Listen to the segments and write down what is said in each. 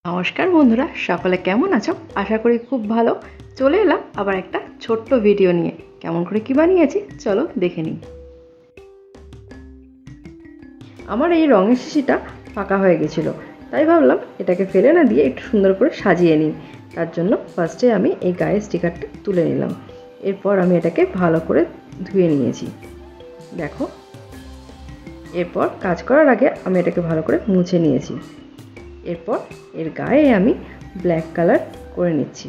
নমস্কার বন্ধুরা, সকলে কেমন আছো? আশা করি খুব ভালো। চলে এলাম আবার একটা ছোট্ট ভিডিও নিয়ে। কেমন করে কি বানিয়েছি চলো দেখে নিই। আমার এই রঙের শিশিটা ফাঁকা হয়ে গেছিলো, তাই ভাবলাম এটাকে ফেলে না দিয়ে একটু সুন্দর করে সাজিয়ে নিই। তার জন্য ফার্স্টে আমি এই গায়ের স্টিকারটা তুলে নিলাম। এরপর আমি এটাকে ভালো করে ধুয়ে নিয়েছি, দেখো। এরপর কাজ করার আগে আমি এটাকে ভালো করে মুছে নিয়েছি। এরপর এর গায়ে আমি ব্ল্যাক কালার করে নিচ্ছি।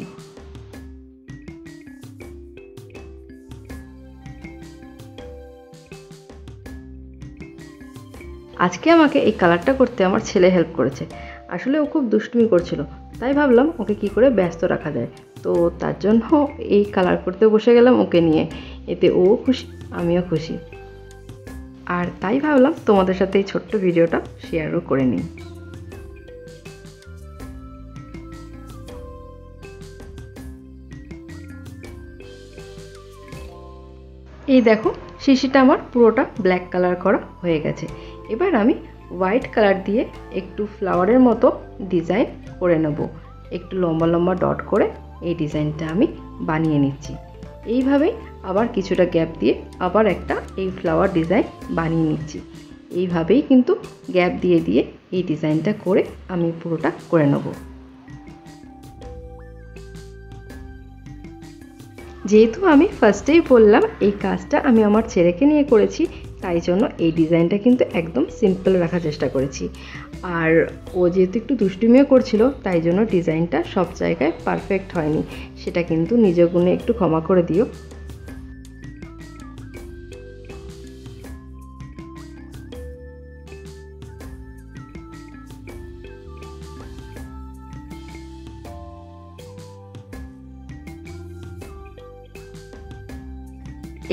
আজকে আমাকে এই কালারটা করতে আমার ছেলে হেল্প করেছে। আসলে ও খুব দুষ্টুমি করছিল, তাই ভাবলাম ওকে কি করে ব্যস্ত রাখা যায়। তো তার জন্য এই কালার করতে বসে গেলাম ওকে নিয়ে। এতে ও খুশি, আমিও খুশি। আর তাই ভাবলাম তোমাদের সাথে এই ছোট্ট ভিডিওটা শেয়ারও করে নিই। এই দেখো, শিশিটা আমার পুরোটা ব্ল্যাক কালার করা হয়ে গেছে। এবার আমি হোয়াইট কালার দিয়ে একটু ফ্লাওয়ারের মতো ডিজাইন করে নেব। একটু লম্বা লম্বা ডট করে এই ডিজাইনটা আমি বানিয়ে নিচ্ছি। এইভাবেই আবার কিছুটা গ্যাপ দিয়ে আবার একটা এই ফ্লাওয়ার ডিজাইন বানিয়ে নিচ্ছি। এইভাবেই কিন্তু গ্যাপ দিয়ে দিয়ে এই ডিজাইনটা করে আমি পুরোটা করে নেব। যেহেতু আমি ফার্স্টেই বললাম এই কাজটা আমি আমার ছেলেকে নিয়ে করেছি, তাই জন্য এই ডিজাইনটা কিন্তু একদম সিম্পল রাখার চেষ্টা করেছি। আর ও যেহেতু একটু দুষ্টুমিও করছিল, তাই জন্য ডিজাইনটা সব জায়গায় পারফেক্ট হয়নি। সেটা কিন্তু নিজ গুণে একটু ক্ষমা করে দিও।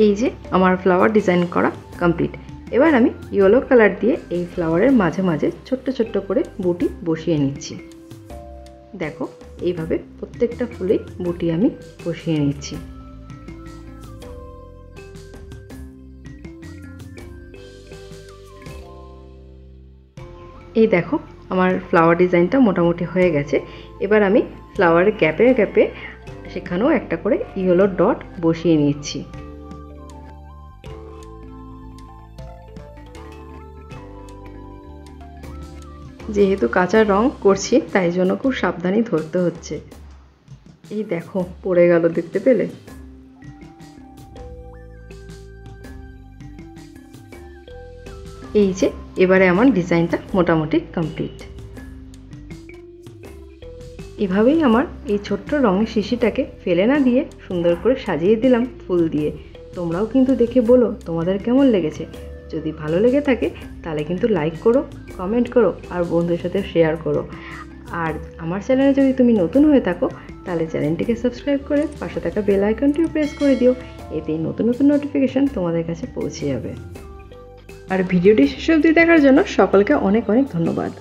এই যে আমার ফ্লাওয়ার ডিজাইন করা কমপ্লিট। এবার আমি ইয়েলো কালার দিয়ে এই ফ্লাওয়ারের মাঝে মাঝে ছোট্ট ছোট্ট করে বুটি বসিয়ে নিচ্ছি। দেখো, এইভাবে প্রত্যেকটা ফুলেই বুটি আমি বসিয়ে নিচ্ছি। এই দেখো, আমার ফ্লাওয়ার ডিজাইনটা মোটামুটি হয়ে গেছে। এবার আমি ফ্লাওয়ারের গ্যাপে গ্যাপে সেখানেও একটা করে ইয়েলো ডট বসিয়ে নিচ্ছি। যেহেতু কাঁচা রং করছি, তাই জন্য খুব সাবধানে ধরতে হচ্ছে। এই দেখো, পড়ে গেল, দেখতে পেলে? এই যে এবারে আমার ডিজাইনটা মোটামুটি কমপ্লিট। এভাবেই আমার এই ছোট্ট রঙের শিশিটাকে ফেলে না দিয়ে সুন্দর করে সাজিয়ে দিলাম ফুল দিয়ে। তোমরাও কিন্তু দেখে বলো তোমাদের কেমন লেগেছে। যদি ভালো লেগে থাকে তাহলে কিন্তু লাইক করো, কমেন্ট করো আর বন্ধুদের সাথে শেয়ার করো। আর আমার চ্যানেলে যদি তুমি নতুন হয়ে থাকো তাহলে চ্যানেলটিকে সাবস্ক্রাইব করে পাশে থাকা বেল আইকনটিও প্রেস করে দিও। এতেই নতুন নতুন নোটিফিকেশান তোমাদের কাছে পৌঁছে যাবে। আর ভিডিওটি শেষ অবধি দেখার জন্য সকলকে অনেক অনেক ধন্যবাদ।